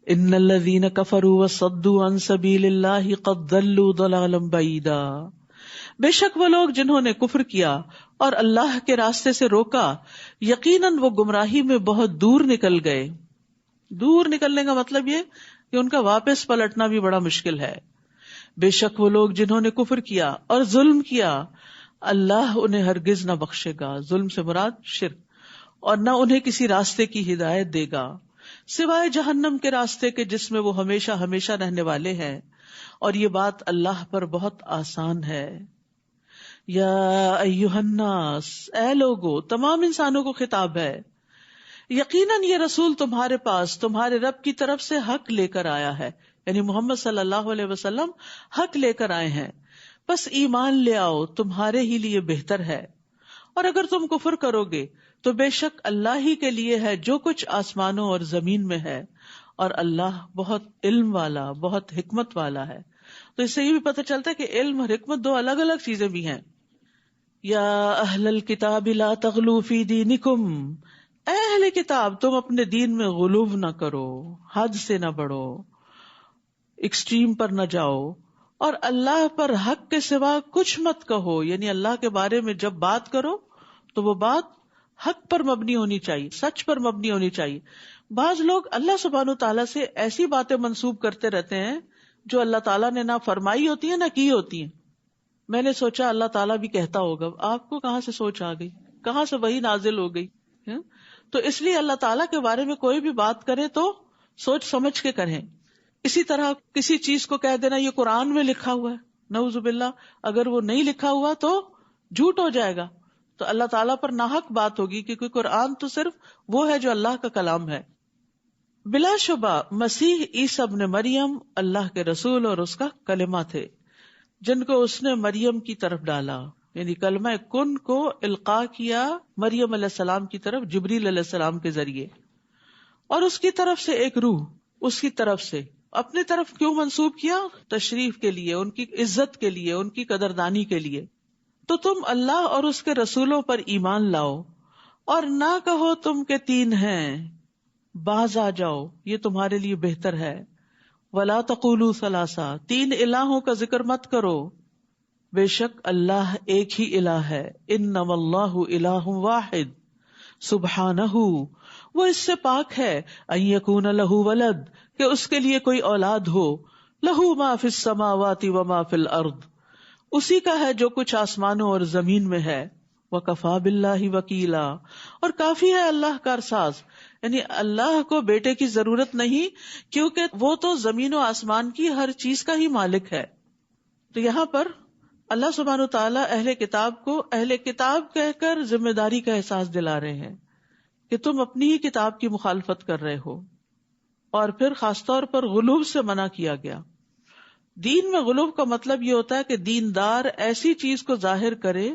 ان الذین کفروا وصدوا عن سبیل اللہ قد ضلوا ضلالا بعیدا، بے شک وہ لوگ جنہوں نے کفر کیا اور اللہ کے راستے سے روکا، یقیناً وہ گمراہی میں بہت دور نکل گئے. دور نکلنے کا مطلب یہ کہ ان کا واپس پلٹنا بھی بڑا مشکل ہے. بے شک وہ لوگ جنہوں نے کفر کیا اور ظلم کیا، اللہ انہیں ہرگز نہ بخشے گا. ظلم سے مراد شرک، اور نہ انہیں کسی راستے کی ہدایت دے گا سوائے جہنم کے راستے کے جس میں وہ ہمیشہ ہمیشہ رہنے والے ہیں، اور یہ بات اللہ پر بہت آسان ہے. یا ایھا الناس، اے لوگو، تمام انسانوں کو خطاب ہے، یقیناً یہ رسول تمہارے پاس تمہارے رب کی طرف سے حق لے کر آیا ہے، یعنی محمد صلی اللہ علیہ وسلم حق لے کر آئے ہیں، بس ایمان لے آؤ، تمہارے ہی لیے بہتر ہے. اور اگر تم کفر کرو گے تو بے شک اللہ ہی کے لیے ہے جو کچھ آسمانوں اور زمین میں ہے، اور اللہ بہت علم والا، بہت حکمت والا ہے. تو اس سے یہ بھی پتہ چلتا ہے کہ علم اور حکمت دو الگ الگ چیزیں بھی ہیں. یا اہل الکتاب لا تغلوا فی دینکم، اے اہل کتاب تم اپنے دین میں غلو نہ کرو، حد سے نہ بڑھو، ایکسٹریم پر نہ جاؤ، اور اللہ پر حق کے سوا کچھ مت کہو. یعنی اللہ کے بارے میں جب بات کرو تو وہ بات حق پر مبنی ہونی چاہیے، سچ پر مبنی ہونی چاہیے. بعض لوگ اللہ سبحانہ تعالیٰ سے ایسی باتیں منسوب کرتے رہتے ہیں جو اللہ تعالیٰ نے نہ فرمائی ہوتی ہیں نہ کی ہوتی ہیں. میں نے سوچا اللہ تعالیٰ بھی کہتا ہوگا. آپ کو کہاں سے سوچ آ گئی؟ کہاں سے وحی نازل ہو گئی؟ تو اس لیے اللہ تعالیٰ کے بارے میں کوئی بھی بات کرے تو سوچ سمجھ کے کریں. اسی طرح کسی چیز کو کہہ دینا یہ قرآن میں لکھا ہوا ہے، نعوذ باللہ، اگر وہ نہیں لکھا ہوا تو جھوٹ ہو جائے گا، تو اللہ تعالیٰ پر ناحق بات ہوگی، کیونکہ قرآن تو صرف وہ ہے جو اللہ کا کلام ہے. بلا شبہ مسیح عیسیٰ ابن مریم اللہ کے رسول اور اس کا کلمہ تھے، جن کو اس نے مریم کی طرف ڈالا، یعنی کلمہ کن کو القاء کیا مریم علیہ السلام کی طرف جبریل علیہ السلام کے ذریعے، اور اس کی طرف سے ایک روح، اس کی طرف سے اپنی طرف کیوں منسوب کیا؟ تشریف کے لیے، ان کی عزت کے لیے، ان کی قدردانی کے لیے. تو تم اللہ اور اس کے رسولوں پر ایمان لاؤ، اور نہ کہو تم کے تین ہیں، باز آ جاؤ، یہ تمہارے لیے بہتر ہے. ولا تقولوا ثلاثہ، تین الہوں کا ذکر مت کرو، بے شک اللہ ایک ہی الہ ہے. انما اللہ الہ واحد سبحانہ، وہ اس سے پاک ہے، ان یکون لہ ولد، کہ اس کے لیے کوئی اولاد ہو. لہ ما فی السماوات و ما فی الارض، اسی کا ہے جو کچھ آسمانوں اور زمین میں ہے. وکفی باللہ وکیلا، اور کافی ہے اللہ کارساز، یعنی اللہ کو بیٹے کی ضرورت نہیں، کیونکہ وہ تو زمین و آسمان کی ہر چیز کا ہی مالک ہے. تو یہاں پر اللہ سبحانہ و تعالیٰ اہل کتاب کو اہل کتاب کہہ کر ذمہ داری کا احساس دلا رہے ہیں کہ تم اپنی ہی کتاب کی مخالفت کر رہے ہو. اور پھر خاص طور پر غلو سے منع کیا گیا. دین میں غلو کا مطلب یہ ہوتا ہے کہ دیندار ایسی چیز کو ظاہر کرے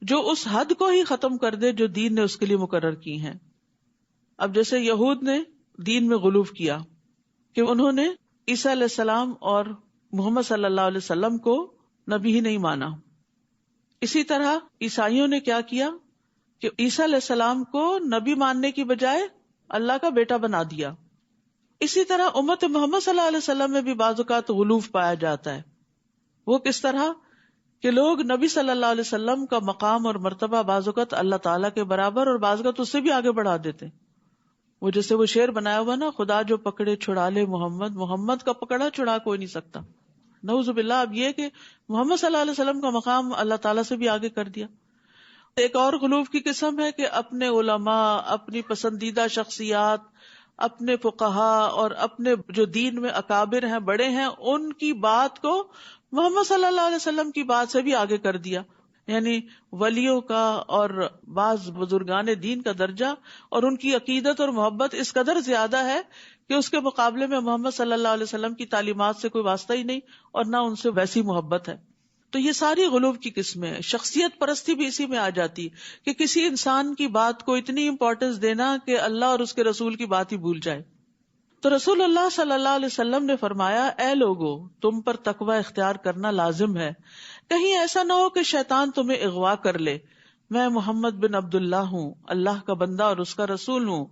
جو اس حد کو ہی ختم کر دے جو دین نے اس کے لیے مقرر کی ہیں. اب جیسے یہود نے دین میں غلو کیا کہ انہوں نے عیسیٰ علیہ السلام اور محمد صلی اللہ علیہ وسلم کو نبی ہی نہیں مانا. اسی طرح عیسائیوں نے کیا کیا کہ عیسیٰ علیہ السلام کو نبی ماننے کی بجائے اللہ کا بیٹا بنا دیا. اسی طرح امت محمد صلی اللہ علیہ وسلم میں بھی بعض اوقات غلوف پایا جاتا ہے. وہ کس طرح کہ لوگ نبی صلی اللہ علیہ وسلم کا مقام اور مرتبہ بعض اوقات اللہ تعالیٰ کے برابر اور بعض اوقات اس سے بھی آگے بڑھا دیتے. وہ جیسے وہ شعر بنایا ہوا نا، خدا جو پکڑے چھڑا لے محمد، محمد کا پکڑا چھڑا کوئی نہیں سکتا. نعوذ باللہ. اب یہ کہ محمد صلی اللہ علیہ وسلم کا مقام اللہ تعالیٰ سے بھی آگے کر دیا. ایک اور غلوف کی قسم ہے کہ اپنے علماء، اپنی پسندیدہ شخصیات، اپنے فقہاء اور اپنے جو دین میں اکابر ہیں، بڑے ہیں، ان کی بات کو محمد صلی اللہ علیہ وسلم کی بات سے بھی آگے کر دیا. یعنی ولیوں کا اور بعض بزرگان دین کا درجہ اور ان کی عقیدت اور محبت اس قدر زیادہ ہے کہ اس کے مقابلے میں محمد صلی اللہ علیہ وسلم کی تعلیمات سے کوئی واسطہ ہی نہیں اور نہ ان سے ویسی محبت ہے. تو یہ ساری غلو کی قسمیں ہیں. شخصیت پرستی بھی اسی میں آ جاتی کہ کسی انسان کی بات کو اتنی امپورٹنس دینا کہ اللہ اور اس کے رسول کی بات ہی بھول جائے. تو رسول اللہ صلی اللہ علیہ وسلم نے فرمایا، اے لوگو، تم پر تقوی اختیار کرنا لازم ہے، کہیں ایسا نہ ہو کہ شیطان تمہیں اغوا کر لے. میں محمد بن عبداللہ ہوں، اللہ کا بندہ اور اس کا رسول ہوں.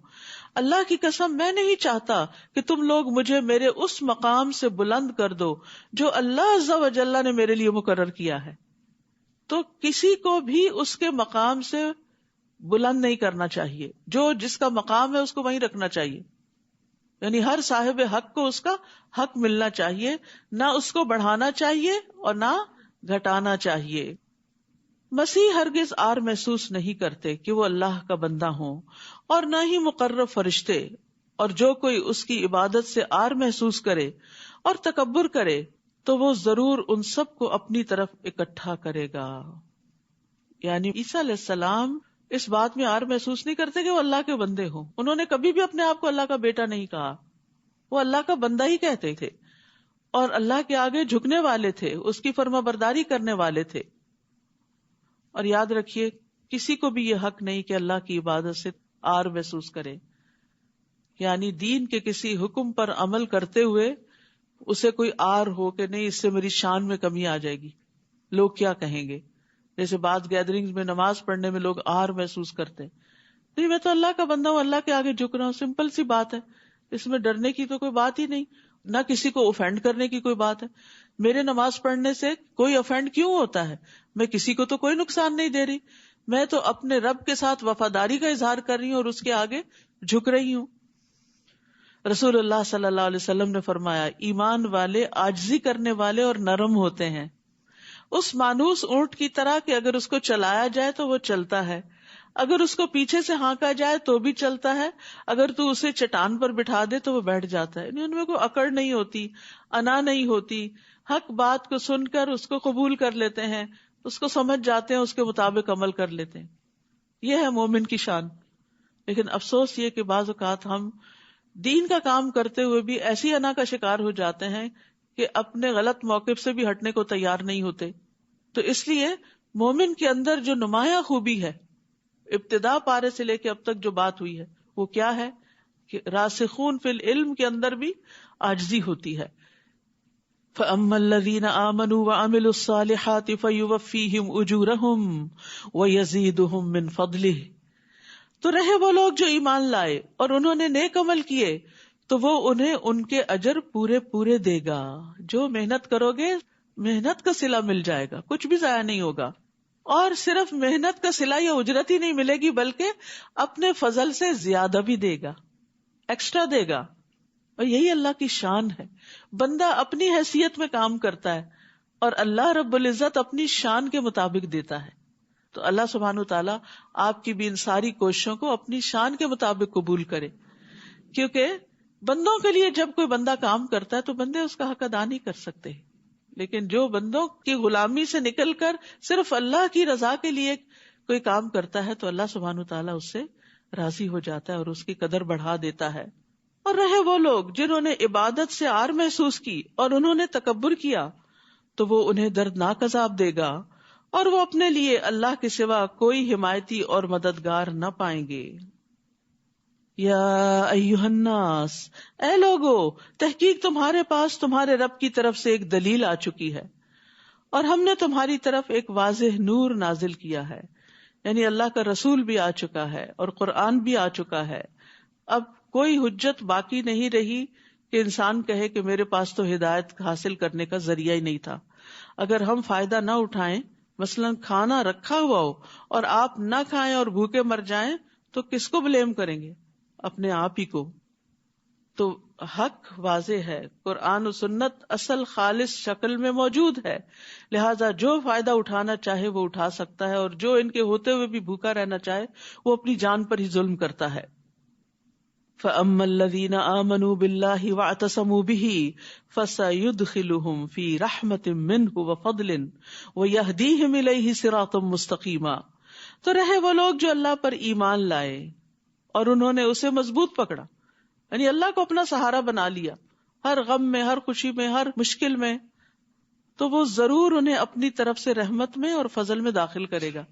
اللہ کی قسم میں نہیں چاہتا کہ تم لوگ مجھے میرے اس مقام سے بلند کر دو جو اللہ عز و جل نے میرے لیے مقرر کیا ہے. تو کسی کو بھی اس کے مقام سے بلند نہیں کرنا چاہیے، جو جس کا مقام ہے اس کو وہیں رکھنا چاہیے. یعنی ہر صاحب حق کو اس کا حق ملنا چاہیے، نہ اس کو بڑھانا چاہیے اور نہ گھٹانا چاہیے. مسیح ہرگز آر محسوس نہیں کرتے کہ وہ اللہ کا بندہ ہوں، اور نہ ہی مقرب فرشتے، اور جو کوئی اس کی عبادت سے آر محسوس کرے اور تکبر کرے تو وہ ضرور ان سب کو اپنی طرف اکٹھا کرے گا. یعنی عیسیٰ علیہ السلام اس بات میں آر محسوس نہیں کرتے کہ وہ اللہ کے بندے ہوں. انہوں نے کبھی بھی اپنے آپ کو اللہ کا بیٹا نہیں کہا، وہ اللہ کا بندہ ہی کہتے تھے اور اللہ کے آگے جھکنے والے تھے، اس کی فرما برداری کرنے والے تھے. اور یاد رکھیے کسی کو بھی یہ حق نہیں کہ اللہ کی عبادت سے آر محسوس کرے. یعنی دین کے کسی حکم پر عمل کرتے ہوئے اسے کوئی آر ہو کہ نہیں اس سے میری شان میں کمی آ جائے گی، لوگ کیا کہیں گے. جیسے بعض گیدرنگز میں نماز پڑھنے میں لوگ آر محسوس کرتے ہیں، نہیں میں تو اللہ کا بندہ ہوں، اللہ کے آگے جھک رہا ہوں. سمپل سی بات ہے، اس میں ڈرنے کی تو کوئی بات ہی نہیں، نہ کسی کو اوفینڈ کرنے کی کوئی بات ہے. میرے نماز پڑھنے سے کوئی اوفینڈ کیوں ہوتا ہے؟ میں کسی کو تو کوئی نقصان نہیں دے رہی، میں تو اپنے رب کے ساتھ وفاداری کا اظہار کر رہی ہوں اور اس کے آگے جھک رہی ہوں. رسول اللہ صلی اللہ علیہ وسلم نے فرمایا ایمان والے عاجزی کرنے والے اور نرم ہوتے ہیں، اس مانوس اونٹ کی طرح کہ اگر اس کو چلایا جائے تو وہ چلتا ہے، اگر اس کو پیچھے سے ہانکا جائے تو بھی چلتا ہے، اگر تو اسے چٹان پر بٹھا دے تو وہ بیٹھ جاتا ہے. یعنی ان میں کوئی اکڑ نہیں ہوتی، انا نہیں ہوتی، حق بات کو سن کر اس کو قبول کر لیتے ہیں، اس کو سمجھ جاتے ہیں، اس کے مطابق عمل کر لیتے ہیں. یہ ہے مومن کی شان. لیکن افسوس یہ کہ بعض اوقات ہم دین کا کام کرتے ہوئے بھی ایسی انا کا شکار ہو جاتے ہیں کہ اپنے غلط موقف سے بھی ہٹنے کو تیار نہیں ہوتے. تو اس لیے مومن کے اندر جو نمایاں خوبی ہے، ابتدا پارے سے لے کے اب تک جو بات ہوئی ہے، وہ کیا ہے کہ راسخون فی العلم کے اندر بھی عاجزی ہوتی ہے. فَأَمَّا الَّذِينَ آمَنُوا وَعَمِلُوا الصَّالِحَاتِ فَيُوَفِّيهِمْ أُجُورَهُمْ وَيَزِيدُهُمْ مِنْ فَضْلِهِ. تو رہے وہ لوگ جو ایمان لائے اور انہوں نے نیک عمل کیے تو وہ انہیں ان کے اجر پورے پورے دے گا. جو محنت کرو گے محنت کا صلہ مل جائے گا، کچھ بھی ضائع نہیں ہوگا. اور صرف محنت کا صلہ یا اجرت ہی نہیں ملے گی بلکہ اپنے فضل سے زیادہ بھی دے گا، ایکسٹرا دے گا. اور یہی اللہ کی شان ہے. بندہ اپنی حیثیت میں کام کرتا ہے اور اللہ رب العزت اپنی شان کے مطابق دیتا ہے. تو اللہ سبحانہ وتعالیٰ آپ کی بھی ان ساری کوششوں کو اپنی شان کے مطابق قبول کرے. کیونکہ بندوں کے لیے جب کوئی بندہ کام کرتا ہے تو بندے اس کا حق ادا نہیں کر سکتے، لیکن جو بندوں کی غلامی سے نکل کر صرف اللہ کی رضا کے لیے کوئی کام کرتا ہے تو اللہ سبحانہ وتعالیٰ اس سے راضی ہو جاتا ہے اور اس کی قدر بڑھا دیتا ہے. اور رہے وہ لوگ جنہوں نے عبادت سے آر محسوس کی اور انہوں نے تکبر کیا تو وہ انہیں دردناک عذاب دے گا اور وہ اپنے لیے اللہ کے سوا کوئی حمایتی اور مددگار نہ پائیں گے. یا ایھا الناس، اے لوگو، تحقیق تمہارے پاس تمہارے رب کی طرف سے ایک دلیل آ چکی ہے اور ہم نے تمہاری طرف ایک واضح نور نازل کیا ہے. یعنی اللہ کا رسول بھی آ چکا ہے اور قرآن بھی آ چکا ہے. اب کوئی حجت باقی نہیں رہی کہ انسان کہے کہ میرے پاس تو ہدایت حاصل کرنے کا ذریعہ ہی نہیں تھا. اگر ہم فائدہ نہ اٹھائیں، مثلاً کھانا رکھا ہوا ہو اور آپ نہ کھائیں اور بھوکے مر جائیں تو کس کو بلیم کریں گے؟ اپنے آپ ہی کو. تو حق واضح ہے، قرآن و سنت اصل خالص شکل میں موجود ہے، لہذا جو فائدہ اٹھانا چاہے وہ اٹھا سکتا ہے، اور جو ان کے ہوتے ہوئے بھی بھوکا رہنا چاہے وہ اپنی جان پر ہی ظلم کرتا ہے. فَأَمَّا الَّذِينَ آمَنُوا بِاللَّهِ وَاعْتَصَمُوا بِهِ فَسَيُدْخِلُهُمْ فِي رَحْمَةٍ مِّنْهُ وَفَضْلٍ وَيَهْدِيهِمْ إِلَيْهِ صِرَاطًا مُسْتَقِيمًا. تو رہے وہ لوگ جو اللہ پر ایمان لائے اور انہوں نے اسے مضبوط پکڑا، یعنی اللہ کو اپنا سہارا بنا لیا ہر غم میں، ہر خوشی میں، ہر مشکل میں، تو وہ ضرور انہیں اپنی طرف سے رحمت میں اور فضل میں داخل کرے گا.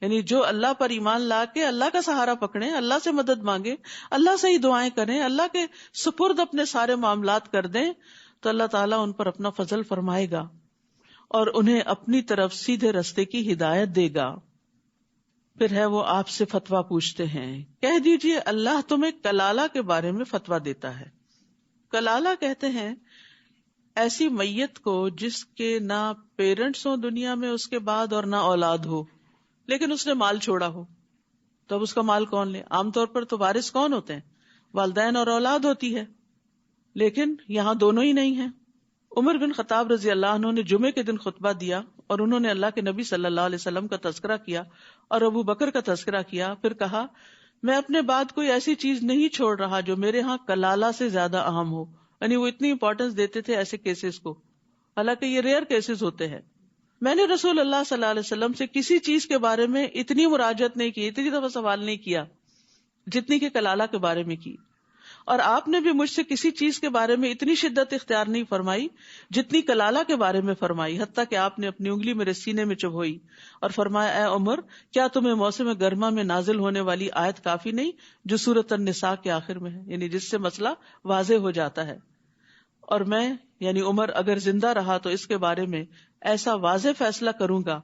یعنی جو اللہ پر ایمان لا کے اللہ کا سہارا پکڑیں، اللہ سے مدد مانگے، اللہ سے ہی دعائیں کریں، اللہ کے سپرد اپنے سارے معاملات کر دیں تو اللہ تعالیٰ ان پر اپنا فضل فرمائے گا اور انہیں اپنی طرف سیدھے رستے کی ہدایت دے گا. پھر ہے وہ آپ سے فتویٰ پوچھتے ہیں، کہہ دیجئے اللہ تمہیں کلالہ کے بارے میں فتویٰ دیتا ہے۔ کلالہ کہتے ہیں ایسی میت کو جس کے نہ پیرنٹس ہوں دنیا میں اس کے بعد اور نہ اولاد ہو، لیکن اس نے مال چھوڑا ہو، تو اب اس کا مال کون لے؟ عام طور پر تو وارث کون ہوتے ہیں؟ والدین اور اولاد ہوتی ہے، لیکن یہاں دونوں ہی نہیں ہیں۔ عمر بن خطاب رضی اللہ عنہ نے جمعے کے دن خطبہ دیا اور انہوں نے اللہ کے نبی صلی اللہ علیہ وسلم کا تذکرہ کیا اور ابو بکر کا تذکرہ کیا، پھر کہا میں اپنے بعد کوئی ایسی چیز نہیں چھوڑ رہا جو میرے ہاں کلالہ سے زیادہ اہم ہو، یعنی وہ اتنی امپورٹنس دیتے تھے ایسے کیسز کو، حالانکہ یہ ریئر کیسز ہوتے ہیں۔ میں نے رسول اللہ صلی اللہ علیہ وسلم سے کسی چیز کے بارے میں اتنی مراجعت نہیں کی، اتنی دفعہ سوال نہیں کیا جتنی کہ کلالہ کے بارے میں کی، اور آپ نے بھی مجھ سے کسی چیز کے بارے میں اتنی شدت اختیار نہیں فرمائی جتنی کلالہ کے بارے میں فرمائی، حتیٰ کہ آپ نے اپنی انگلی میرے سینے میں چبھوئی اور فرمایا اے عمر، کیا تمہیں موسم گرما میں نازل ہونے والی آیت کافی نہیں جو سورۃ النساء کے آخر میں ہے، یعنی جس سے مسئلہ واضح ہو جاتا ہے، اور میں یعنی عمر اگر زندہ رہا تو اس کے بارے میں ایسا واضح فیصلہ کروں گا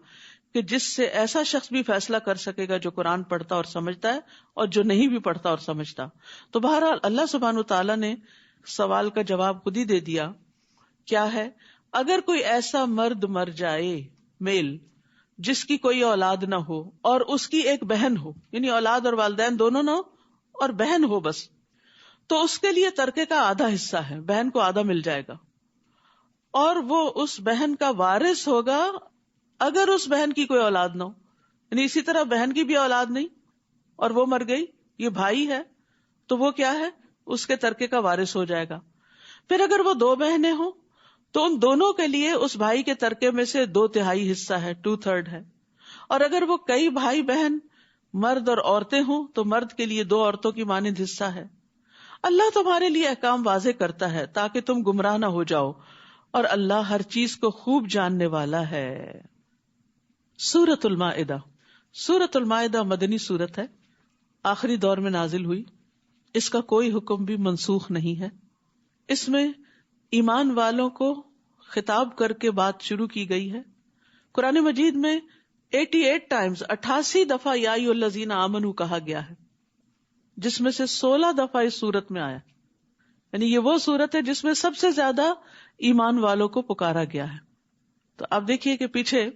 کہ جس سے ایسا شخص بھی فیصلہ کر سکے گا جو قرآن پڑھتا اور سمجھتا ہے اور جو نہیں بھی پڑھتا اور سمجھتا۔ تو بہرحال اللہ سبحانہ تعالیٰ نے سوال کا جواب خود ہی دے دیا۔ کیا ہے؟ اگر کوئی ایسا مرد مر جائے میل جس کی کوئی اولاد نہ ہو اور اس کی ایک بہن ہو، یعنی اولاد اور والدین دونوں نہ ہو اور بہن ہو بس، تو اس کے لیے ترکے کا آدھا حصہ ہے، بہن کو آدھا مل جائے گا، اور وہ اس بہن کا وارث ہوگا اگر اس بہن کی کوئی اولاد نہ ہو، یعنی اسی طرح بہن کی بھی اولاد نہیں اور وہ مر گئی، یہ بھائی ہے تو وہ کیا ہے؟ اس کے ترکے کا وارث ہو جائے گا۔ پھر اگر وہ دو بہنیں ہوں تو ان دونوں کے لیے اس بھائی کے ترکے میں سے 2/3 حصہ ہے، 2/3 ہے، اور اگر وہ کئی بھائی بہن مرد اور عورتیں ہوں تو مرد کے لیے 2 عورتوں کی مانند حصہ ہے۔ اللہ تمہارے لیے احکام واضح کرتا ہے تاکہ تم گمراہ نہ ہو جاؤ، اور اللہ ہر چیز کو خوب جاننے والا ہے۔ سورۃ المائدہ۔ سورۃ المائدہ مدنی سورت ہے، آخری دور میں نازل ہوئی، اس کا کوئی حکم بھی منسوخ نہیں ہے۔ اس میں ایمان والوں کو خطاب کر کے بات شروع کی گئی ہے۔ قرآن مجید میں 88 ٹائمز 88 دفعہ یا ایھا الذین آمنوا کہا گیا ہے، جس میں سے 16 دفعہ اس سورت میں آیا، یعنی یہ وہ سورت ہے جس میں سب سے زیادہ ایمان والوں کو پکارا گیا ہے۔ تو آپ دیکھیے کہ پیچھے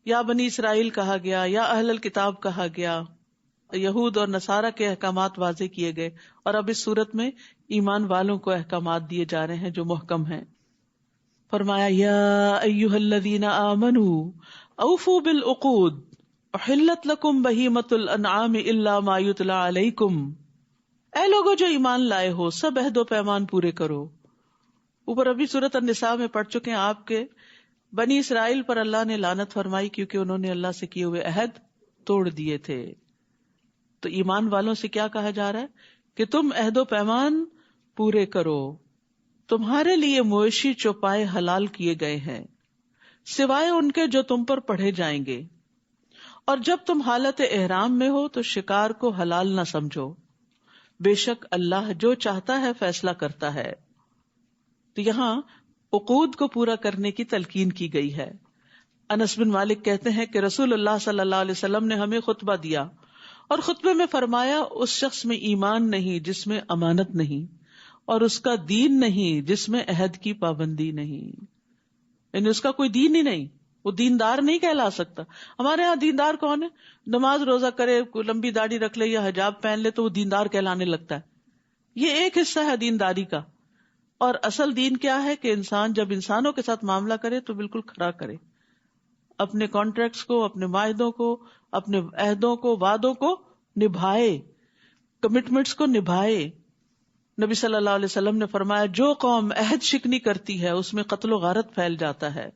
یا بنی اسرائیل کہا گیا، یا اہل الکتاب کہا گیا، یہود اور نصارہ کے احکامات واضح کیے گئے، اور اب اس صورت میں ایمان والوں کو احکامات دیے جا رہے ہیں جو محکم ہیں۔ فرمایا یا ایھا الذین آمنوا اوفوا بالعقود احلت لکم بہیمۃ الانعام الا ما یتلی علیکم، اے لوگوں جو ایمان لائے ہو سب عہد و پیمان پورے کرو۔ اوپر ابھی سورۃ النساء میں پڑھ چکے ہیں آپ کے بنی اسرائیل پر اللہ نے لعنت فرمائی کیونکہ انہوں نے اللہ سے کیے ہوئے عہد توڑ دیے تھے۔ تو ایمان والوں سے کیا کہا جا رہا ہے کہ تم عہد و پیمان پورے کرو، تمہارے لیے مویشی چوپائے حلال کیے گئے ہیں سوائے ان کے جو تم پر پڑھے جائیں گے، اور جب تم حالت احرام میں ہو تو شکار کو حلال نہ سمجھو، بے شک اللہ جو چاہتا ہے فیصلہ کرتا ہے۔ تو یہاں عقود کو پورا کرنے کی تلقین کی گئی ہے۔ انس بن مالک کہتے ہیں کہ رسول اللہ صلی اللہ علیہ وسلم نے ہمیں خطبہ دیا اور خطبے میں فرمایا اس شخص میں ایمان نہیں جس میں امانت نہیں، اور اس کا دین نہیں جس میں عہد کی پابندی نہیں، یعنی اس کا کوئی دین ہی نہیں، وہ دیندار نہیں کہلا سکتا۔ ہمارے ہاں دیندار کون ہے؟ نماز روزہ کرے، کوئی لمبی داڑھی رکھ لے یا حجاب پہن لے تو وہ دیندار کہلانے لگتا ہے۔ یہ ایک حصہ ہے دینداری کا، اور اصل دین کیا ہے کہ انسان جب انسانوں کے ساتھ معاملہ کرے تو بالکل کھرا کرے، اپنے کانٹریکٹس کو، اپنے معاہدوں کو، اپنے عہدوں کو، وعدوں کو نبھائے، کمٹمنٹس کو نبھائے۔ نبی صلی اللہ علیہ وسلم نے فرمایا جو قوم عہد شکنی کرتی ہے اس میں قتل و غارت پھیل جاتا ہے۔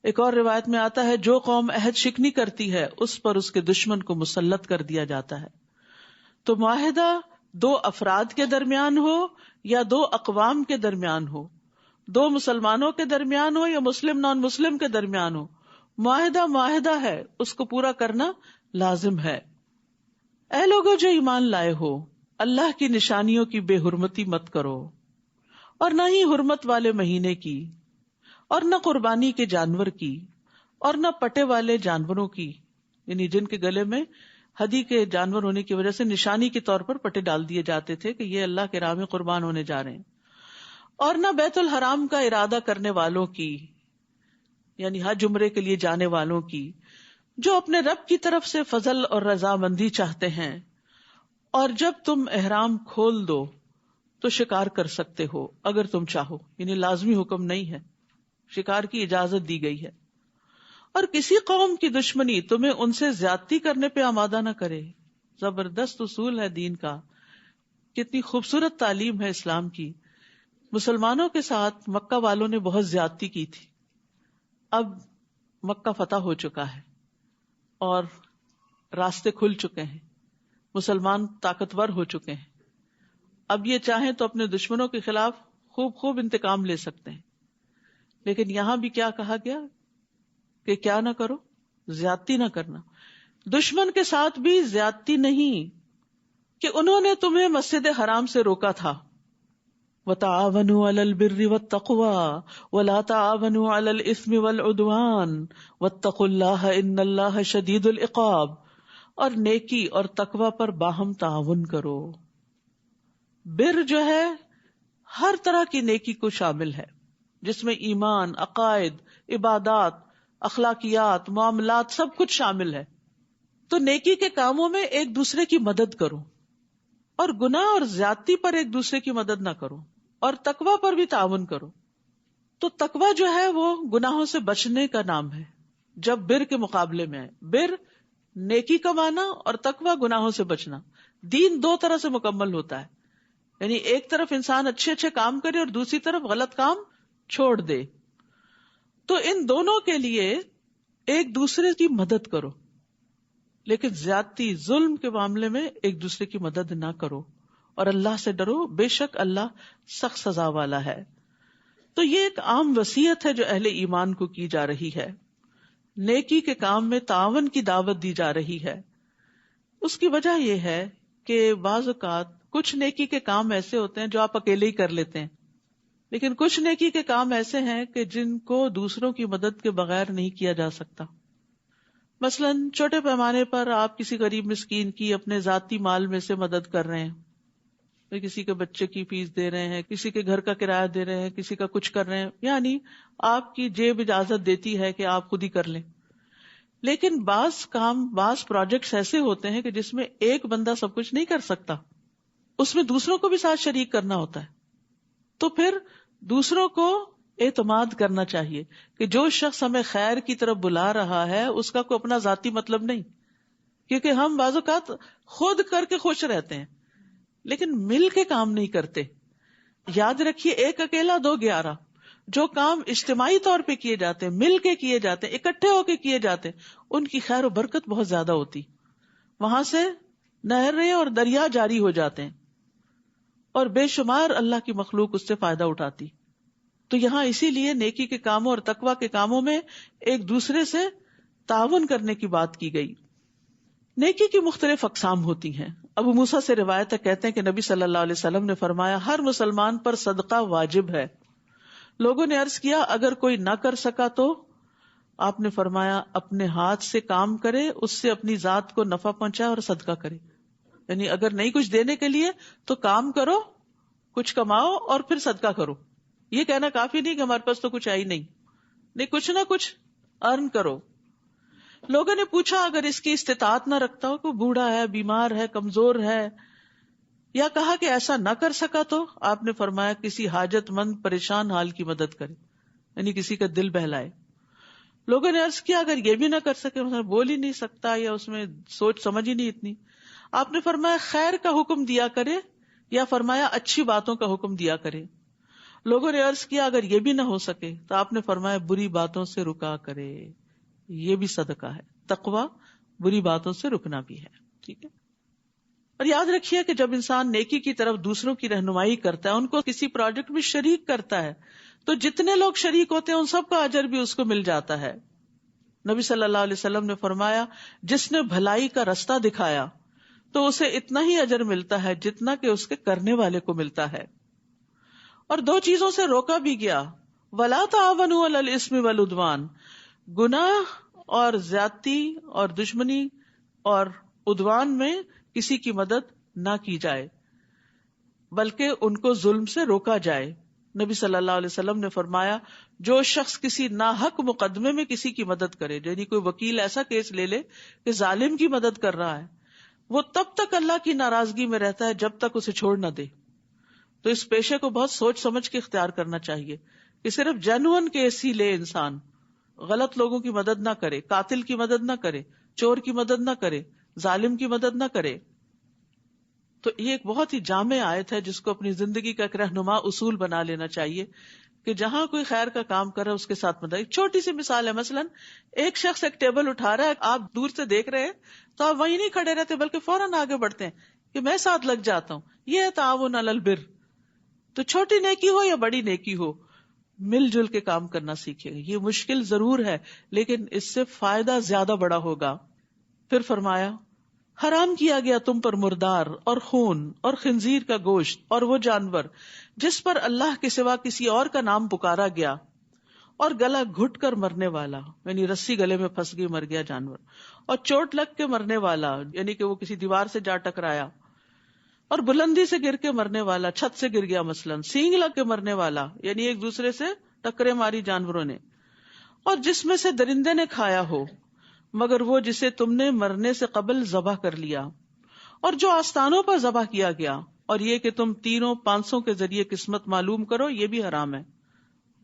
ایک اور روایت میں آتا ہے جو قوم عہد شکنی کرتی ہے اس پر اس کے دشمن کو مسلط کر دیا جاتا ہے۔ تو معاہدہ 2 افراد کے درمیان ہو یا 2 اقوام کے درمیان ہو، 2 مسلمانوں کے درمیان ہو یا مسلم نان مسلم کے درمیان ہو، معاہدہ ہے، اس کو پورا کرنا لازم ہے۔ اے لوگو جو ایمان لائے ہو اللہ کی نشانیوں کی بے حرمتی مت کرو، اور نہ ہی حرمت والے مہینے کی، اور نہ قربانی کے جانور کی، اور نہ پٹے والے جانوروں کی، یعنی جن کے گلے میں ہدی کے جانور ہونے کی وجہ سے نشانی کے طور پر پٹے ڈال دیے جاتے تھے کہ یہ اللہ کے راہ میں قربان ہونے جا رہے ہیں. اور نہ بیت الحرام کا ارادہ کرنے والوں کی، یعنی حج عمرے کے لیے جانے والوں کی، جو اپنے رب کی طرف سے فضل اور رضامندی چاہتے ہیں. اور جب تم احرام کھول دو تو شکار کر سکتے ہو اگر تم چاہو، یعنی لازمی حکم نہیں ہے، شکار کی اجازت دی گئی ہے. اور کسی قوم کی دشمنی تمہیں ان سے زیادتی کرنے پہ آمادہ نہ کرے. زبردست اصول ہے دین کا، کتنی خوبصورت تعلیم ہے اسلام کی. مسلمانوں کے ساتھ مکہ والوں نے بہت زیادتی کی تھی. اب مکہ فتح ہو چکا ہے اور راستے کھل چکے ہیں، مسلمان طاقتور ہو چکے ہیں. اب یہ چاہیں تو اپنے دشمنوں کے خلاف خوب انتقام لے سکتے ہیں. لیکن یہاں بھی کیا کہا گیا کہ کیا نہ کرو، زیادتی نہ کرنا. دشمن کے ساتھ بھی زیادتی نہیں کہ انہوں نے تمہیں مسجد حرام سے روکا تھا. وَتَعَاوَنُوا عَلَى الْبِرِّ وَالتَّقْوَى وَلَا تَعَاوَنُوا عَلَى الْإِثْمِ وَالْعُدْوَانِ وَاتَّقُوا اللَّهَ إِنَّ اللَّهَ شَدِيدُ الْعِقَابِ. اور نیکی اور تقوی پر باہم تعاون کرو. بر جو ہے ہر طرح کی نیکی کو شامل ہے، جس میں ایمان، عقائد، عبادات، اخلاقیات، معاملات سب کچھ شامل ہے. تو نیکی کے کاموں میں ایک دوسرے کی مدد کرو، اور گناہ اور زیادتی پر ایک دوسرے کی مدد نہ کرو، اور تقوی پر بھی تعاون کرو. تو تقوی جو ہے وہ گناہوں سے بچنے کا نام ہے جب بر کے مقابلے میں ہے. بر نیکی کمانا اور تقوی گناہوں سے بچنا. دین دو طرح سے مکمل ہوتا ہے، یعنی ایک طرف انسان اچھے کام کرے اور دوسری طرف غلط کام چھوڑ دے. تو ان دونوں کے لیے ایک دوسرے کی مدد کرو، لیکن زیادتی، ظلم کے معاملے میں ایک دوسرے کی مدد نہ کرو، اور اللہ سے ڈرو، بے شک اللہ سخت سزا والا ہے. تو یہ ایک عام وصیت ہے جو اہل ایمان کو کی جا رہی ہے. نیکی کے کام میں تعاون کی دعوت دی جا رہی ہے. اس کی وجہ یہ ہے کہ بعض اوقات کچھ نیکی کے کام ایسے ہوتے ہیں جو آپ اکیلے ہی کر لیتے ہیں، لیکن کچھ نیکی کے کام ایسے ہیں کہ جن کو دوسروں کی مدد کے بغیر نہیں کیا جا سکتا. مثلاً چھوٹے پیمانے پر آپ کسی غریب مسکین کی اپنے ذاتی مال میں سے مدد کر رہے ہیں، کسی کے بچے کی فیس دے رہے ہیں، کسی کے گھر کا کرایہ دے رہے ہیں، کسی کا کچھ کر رہے ہیں، یعنی آپ کی جیب اجازت دیتی ہے کہ آپ خود ہی کر لیں. لیکن بعض پروجیکٹس ایسے ہوتے ہیں کہ جس میں ایک بندہ سب کچھ نہیں کر سکتا، اس میں دوسروں کو بھی ساتھ شریک کرنا ہوتا ہے. تو پھر دوسروں کو اعتماد کرنا چاہیے کہ جو شخص ہمیں خیر کی طرف بلا رہا ہے اس کا کوئی اپنا ذاتی مطلب نہیں، کیونکہ ہم بعض اوقات خود کر کے خوش رہتے ہیں لیکن مل کے کام نہیں کرتے. یاد رکھیے، ایک اکیلا دو 11. جو کام اجتماعی طور پہ کیے جاتے ہیں، مل کے کیے جاتے ہیں، اکٹھے ہو کے کیے جاتے ہیں، ان کی خیر و برکت بہت زیادہ ہوتی. وہاں سے نہریں اور دریا جاری ہو جاتے ہیں اور بے شمار اللہ کی مخلوق اس سے فائدہ اٹھاتی. تو یہاں اسی لیے نیکی کے کاموں اور تقوی کے کاموں میں ایک دوسرے سے تعاون کرنے کی بات کی گئی. نیکی کی مختلف اقسام ہوتی ہیں. ابو موسیٰ سے روایت ہے، کہتے ہیں کہ نبی صلی اللہ علیہ وسلم نے فرمایا، ہر مسلمان پر صدقہ واجب ہے. لوگوں نے عرض کیا اگر کوئی نہ کر سکا تو؟ آپ نے فرمایا اپنے ہاتھ سے کام کرے، اس سے اپنی ذات کو نفع پہنچائے اور صدقہ کرے. یعنی اگر نہیں کچھ دینے کے لیے تو کام کرو، کچھ کماؤ اور پھر صدقہ کرو. یہ کہنا کافی نہیں کہ ہمارے پاس تو کچھ ہے ہی نہیں، کچھ نہ کچھ ارن کرو. لوگوں نے پوچھا اگر اس کی استطاعت نہ رکھتا ہو، کوئی بوڑھا ہے، بیمار ہے، کمزور ہے، یا کہا کہ ایسا نہ کر سکا تو؟ آپ نے فرمایا کسی حاجت مند پریشان حال کی مدد کرے، یعنی کسی کا دل بہلائے. لوگوں نے عرض کیا اگر یہ بھی نہ کر سکے، بول ہی نہیں سکتا یا اس میں سوچ سمجھ ہی نہیں اتنی. آپ نے فرمایا خیر کا حکم دیا کرے، یا فرمایا اچھی باتوں کا حکم دیا کرے. لوگوں نے عرض کیا اگر یہ بھی نہ ہو سکے تو آپ نے فرمایا بری باتوں سے رکا کرے. یہ بھی صدقہ ہے. تقوی بری باتوں سے رکنا بھی ہے. ٹھیک ہے. اور یاد رکھیے کہ جب انسان نیکی کی طرف دوسروں کی رہنمائی کرتا ہے، ان کو کسی پروجیکٹ میں شریک کرتا ہے، تو جتنے لوگ شریک ہوتے ہیں ان سب کا اجر بھی اس کو مل جاتا ہے. نبی صلی اللہ علیہ وسلم نے فرمایا جس نے بھلائی کا رستہ دکھایا تو اسے اتنا ہی اجر ملتا ہے جتنا کہ اس کے کرنے والے کو ملتا ہے. اور دو چیزوں سے روکا بھی گیا، وَلَا تَعَاوَنُوا عَلَى الْإِثْمِ وَالْعُدْوَانِ، گناہ اور زیادتی اور دشمنی اور عدوان میں کسی کی مدد نہ کی جائے بلکہ ان کو ظلم سے روکا جائے. نبی صلی اللہ علیہ وسلم نے فرمایا جو شخص کسی ناحق مقدمے میں کسی کی مدد کرے، یعنی کوئی وکیل ایسا کیس لے لے کہ ظالم کی مدد کر رہا ہے، وہ تب تک اللہ کی ناراضگی میں رہتا ہے جب تک اسے چھوڑ نہ دے. تو اس پیشے کو بہت سوچ سمجھ کے اختیار کرنا چاہیے کہ صرف جینوئن کیس ہی لے انسان، غلط لوگوں کی مدد نہ کرے، قاتل کی مدد نہ کرے، چور کی مدد نہ کرے، ظالم کی مدد نہ کرے. تو یہ ایک بہت ہی جامع آیت ہے جس کو اپنی زندگی کا ایک رہنما اصول بنا لینا چاہیے کہ جہاں کوئی خیر کا کام کر رہا ہے اس کے ساتھ مدد. ایک چھوٹی سی مثال ہے، مثلا ایک شخص ایک ٹیبل اٹھا رہا ہے، آپ دور سے دیکھ رہے ہیں تو آپ وہیں نہیں کھڑے رہتے بلکہ فوراً آگے بڑھتے ہیں کہ میں ساتھ لگ جاتا ہوں. یہ ہے تعاون علی البر. تو چھوٹی نیکی ہو یا بڑی نیکی ہو، مل جل کے کام کرنا سیکھے. یہ مشکل ضرور ہے لیکن اس سے فائدہ زیادہ بڑا ہوگا. پھر فرمایا حرام کیا گیا تم پر مردار اور خون اور خنزیر کا گوشت اور وہ جانور جس پر اللہ کے سوا کسی اور کا نام پکارا گیا، اور گلا گھٹ کر مرنے والا یعنی رسی گلے میں پھنس گئی مر گیا جانور، اور چوٹ لگ کے مرنے والا یعنی کہ وہ کسی دیوار سے جا ٹکرایا، اور بلندی سے گر کے مرنے والا، چھت سے گر گیا مثلا، سینگ لگ کے مرنے والا یعنی ایک دوسرے سے ٹکرے ماری جانوروں نے، اور جس میں سے درندے نے کھایا ہو مگر وہ جسے تم نے مرنے سے قبل ذبح کر لیا، اور جو آستانوں پر ذبح کیا گیا، اور یہ کہ تم تینوں پانسوں کے ذریعے قسمت معلوم کرو، یہ بھی حرام ہے.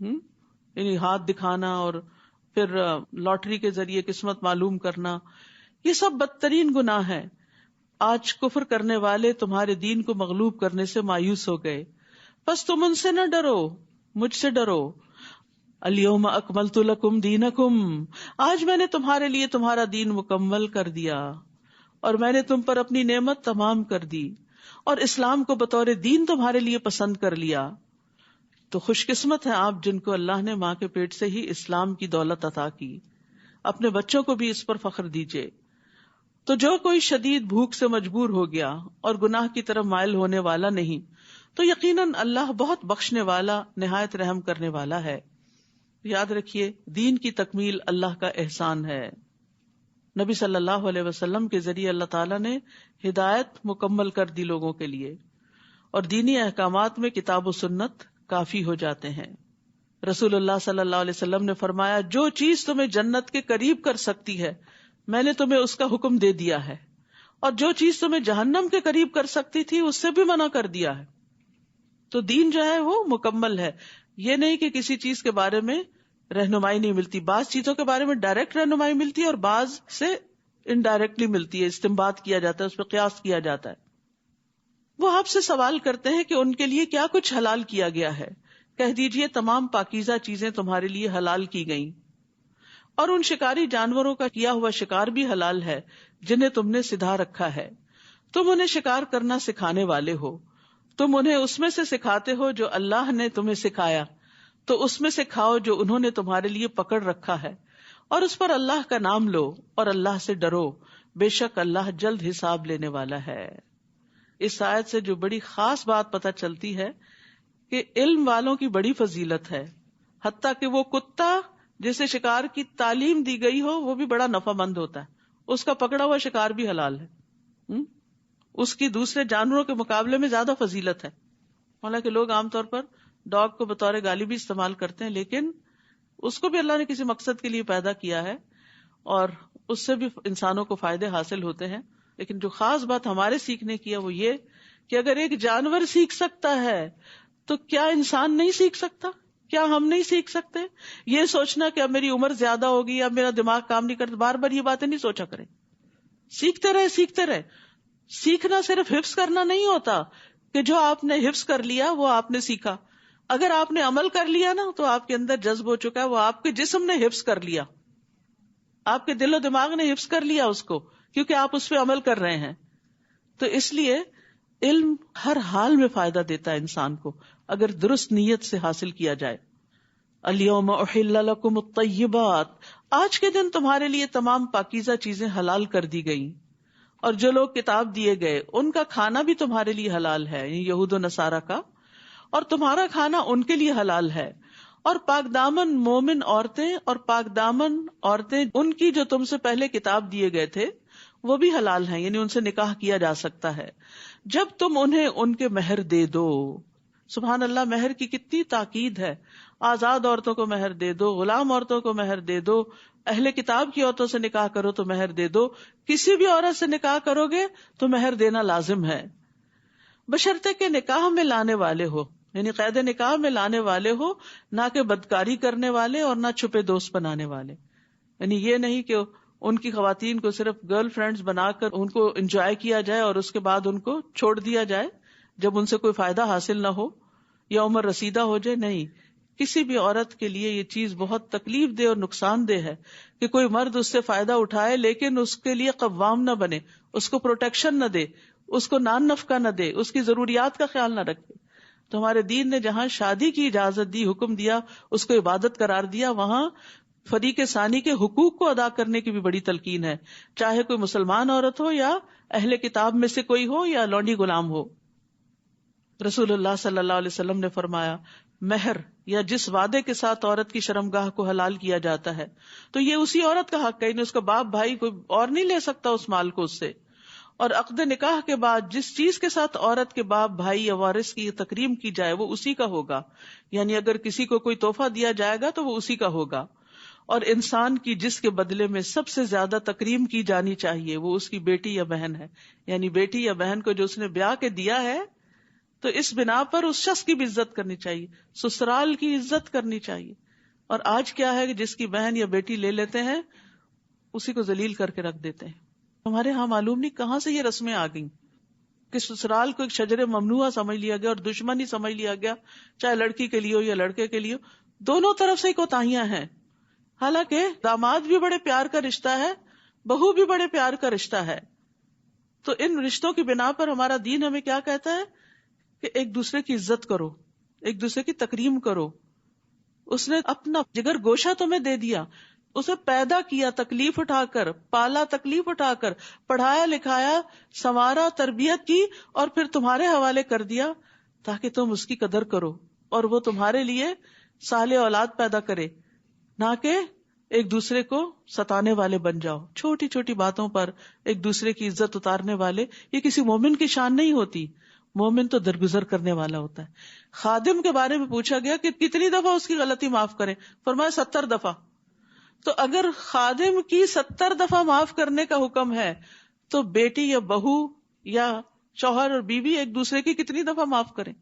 یعنی ہاتھ دکھانا اور پھر لاٹری کے ذریعے قسمت معلوم کرنا، یہ سب بدترین گناہ ہے. آج کفر کرنے والے تمہارے دین کو مغلوب کرنے سے مایوس ہو گئے، بس تم ان سے نہ ڈرو، مجھ سے ڈرو. الیوم اکملت لکم دینکم، آج میں نے تمہارے لیے تمہارا دین مکمل کر دیا اور میں نے تم پر اپنی نعمت تمام کر دی اور اسلام کو بطور دین تمہارے لیے پسند کر لیا. تو خوش قسمت ہیں آپ جن کو اللہ نے ماں کے پیٹ سے ہی اسلام کی دولت عطا کی. اپنے بچوں کو بھی اس پر فخر دیجئے. تو جو کوئی شدید بھوک سے مجبور ہو گیا اور گناہ کی طرف مائل ہونے والا نہیں تو یقیناً اللہ بہت بخشنے والا نہایت رحم کرنے والا ہے. یاد رکھیے دین کی تکمیل اللہ کا احسان ہے. نبی صلی اللہ علیہ وسلم کے ذریعے اللہ تعالیٰ نے ہدایت مکمل کر دی لوگوں کے لیے، اور دینی احکامات میں کتاب و سنت کافی ہو جاتے ہیں. رسول اللہ صلی اللہ علیہ وسلم نے فرمایا جو چیز تمہیں جنت کے قریب کر سکتی ہے میں نے تمہیں اس کا حکم دے دیا ہے، اور جو چیز تمہیں جہنم کے قریب کر سکتی تھی اس سے بھی منع کر دیا ہے. تو دین جو ہے وہ مکمل ہے. یہ نہیں کہ کسی چیز کے بارے میں رہنمائی نہیں ملتی، بعض چیزوں کے بارے میں ڈائریکٹ رہنمائی ملتی ہے اور بعض سے انڈائریکٹلی ملتی ہے، استنباط کیا جاتا ہے، اس پہ قیاس کیا جاتا ہے. وہ آپ سے سوال کرتے ہیں کہ ان کے لیے کیا کچھ حلال کیا گیا ہے. کہہ دیجئے تمام پاکیزہ چیزیں تمہارے لیے حلال کی گئیں، اور ان شکاری جانوروں کا کیا ہوا شکار بھی حلال ہے جنہیں تم نے سدھا رکھا ہے. تم انہیں شکار کرنا سکھانے والے ہو، تم انہیں اس میں سے سکھاتے ہو جو اللہ نے تمہیں سکھایا، تو اس میں سے کھاؤ جو انہوں نے تمہارے لیے پکڑ رکھا ہے، اور اس پر اللہ کا نام لو اور اللہ سے ڈرو، بے شک اللہ جلد حساب لینے والا ہے. اس آیت سے جو بڑی خاص بات پتہ چلتی ہے کہ علم والوں کی بڑی فضیلت ہے، حتیٰ کہ وہ کتا جسے شکار کی تعلیم دی گئی ہو وہ بھی بڑا نفع مند ہوتا ہے، اس کا پکڑا ہوا شکار بھی حلال ہے، اس کی دوسرے جانوروں کے مقابلے میں زیادہ فضیلت ہے. حالانکہ لوگ عام طور پر ڈاگ کو بطور گالی بھی استعمال کرتے ہیں، لیکن اس کو بھی اللہ نے کسی مقصد کے لیے پیدا کیا ہے اور اس سے بھی انسانوں کو فائدے حاصل ہوتے ہیں. لیکن جو خاص بات ہمارے سیکھنے کی ہے وہ یہ کہ اگر ایک جانور سیکھ سکتا ہے تو کیا انسان نہیں سیکھ سکتا؟ کیا ہم نہیں سیکھ سکتے؟ یہ سوچنا کہ اب میری عمر زیادہ ہوگی، اب میرا دماغ کام نہیں کرتا، بار بار یہ باتیں نہیں سوچا کریں. سیکھتے رہے سیکھتے رہے. سیکھنا صرف حفظ کرنا نہیں ہوتا کہ جو آپ نے حفظ کر لیا وہ آپ نے سیکھا. اگر آپ نے عمل کر لیا نا تو آپ کے اندر جذب ہو چکا ہے، وہ آپ کے جسم نے حفظ کر لیا، آپ کے دل و دماغ نے حفظ کر لیا اس کو، کیونکہ آپ اس پہ عمل کر رہے ہیں. تو اس لیے علم ہر حال میں فائدہ دیتا ہے انسان کو اگر درست نیت سے حاصل کیا جائے. الیوم احل لکم الطیبات، آج کے دن تمہارے لیے تمام پاکیزہ چیزیں حلال کر دی گئیں، اور جو لوگ کتاب دیے گئے ان کا کھانا بھی تمہارے لیے حلال ہے، یہود و نصارہ کا، اور تمہارا کھانا ان کے لیے حلال ہے. اور پاک دامن مومن عورتیں اور پاک دامن عورتیں ان کی جو تم سے پہلے کتاب دیے گئے تھے وہ بھی حلال ہیں، یعنی ان سے نکاح کیا جا سکتا ہے جب تم انہیں ان کے مہر دے دو. سبحان اللہ، مہر کی کتنی تاکید ہے. آزاد عورتوں کو مہر دے دو، غلام عورتوں کو مہر دے دو، اہل کتاب کی عورتوں سے نکاح کرو تو مہر دے دو، کسی بھی عورت سے نکاح کرو گے تو مہر دینا لازم ہے، بشرطے کہ نکاح میں لانے والے ہو، یعنی قید نکاح میں لانے والے ہو، نہ کہ بدکاری کرنے والے اور نہ چھپے دوست بنانے والے. یعنی یہ نہیں کہ ان کی خواتین کو صرف گرل فرینڈز بنا کر ان کو انجوائے کیا جائے اور اس کے بعد ان کو چھوڑ دیا جائے جب ان سے کوئی فائدہ حاصل نہ ہو یا عمر رسیدہ ہو جائے. نہیں، کسی بھی عورت کے لیے یہ چیز بہت تکلیف دہ اور نقصان دہ ہے کہ کوئی مرد اس سے فائدہ اٹھائے لیکن اس کے لیے قوام نہ بنے، اس کو پروٹیکشن نہ دے، اس کو نان نفقہ نہ دے، اس کی ضروریات کا خیال نہ رکھے. تو ہمارے دین نے جہاں شادی کی اجازت دی، حکم دیا، اس کو عبادت قرار دیا، وہاں فریق ثانی کے حقوق کو ادا کرنے کی بھی بڑی تلقین ہے، چاہے کوئی مسلمان عورت ہو یا اہل کتاب میں سے کوئی ہو یا لونڈی غلام ہو. رسول اللہ صلی اللہ علیہ وسلم نے فرمایا، مہر یا جس وعدے کے ساتھ عورت کی شرمگاہ کو حلال کیا جاتا ہے تو یہ اسی عورت کا حق ہے، یعنی اس کا باپ بھائی کوئی اور نہیں لے سکتا اس مال کو اس سے. اور عقد نکاح کے بعد جس چیز کے ساتھ عورت کے باپ بھائی یا وارث کی تکریم کی جائے وہ اسی کا ہوگا، یعنی اگر کسی کو کوئی تحفہ دیا جائے گا تو وہ اسی کا ہوگا. اور انسان کی جس کے بدلے میں سب سے زیادہ تکریم کی جانی چاہیے وہ اس کی بیٹی یا بہن ہے، یعنی بیٹی یا بہن کو جو اس نے بیاہ کے دیا ہے تو اس بنا پر اس شخص کی بھی عزت کرنی چاہیے، سسرال کی عزت کرنی چاہیے. اور آج کیا ہے کہ جس کی بہن یا بیٹی لے لیتے ہیں اسی کو ذلیل کر کے رکھ دیتے ہیں. ہمارے ہاں معلوم نہیں کہاں سے یہ رسمیں آ گئیں کہ سسرال کو ایک شجر ممنوعہ سمجھ لیا گیا اور دشمن ہی سمجھ لیا گیا، چاہے لڑکی کے لیے ہو یا لڑکے کے لیے ہو، دونوں طرف سے کوتاہیاں ہیں. حالانکہ داماد بھی بڑے پیار کا رشتہ ہے، بہو بھی بڑے پیار کا رشتہ ہے. تو ان رشتوں کی بنا پر ہمارا دین ہمیں کیا کہتا ہے کہ ایک دوسرے کی عزت کرو، ایک دوسرے کی تکریم کرو. اس نے اپنا جگر گوشہ تمہیں دے دیا، اسے پیدا کیا تکلیف اٹھا کر، پالا تکلیف اٹھا کر، پڑھایا لکھایا، سنوارا، تربیت کی اور پھر تمہارے حوالے کر دیا تاکہ تم اس کی قدر کرو اور وہ تمہارے لیے صالح اولاد پیدا کرے، نہ کہ ایک دوسرے کو ستانے والے بن جاؤ. چھوٹی چھوٹی باتوں پر ایک دوسرے کی عزت اتارنے والے، یہ کسی مومن کی شان نہیں ہوتی. مومن تو درگزر کرنے والا ہوتا ہے. خادم کے بارے میں پوچھا گیا کہ کتنی دفعہ اس کی غلطی معاف کریں، فرمایا 70 دفعہ. تو اگر خادم کی 70 دفعہ معاف کرنے کا حکم ہے تو بیٹی یا بہو یا شوہر اور بیوی ایک دوسرے کی کتنی دفعہ معاف کریں.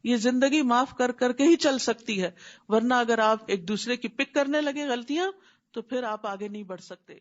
یہ زندگی معاف کر کر کے ہی چل سکتی ہے، ورنہ اگر آپ ایک دوسرے کی پک کرنے لگے غلطیاں تو پھر آپ آگے نہیں بڑھ سکتے.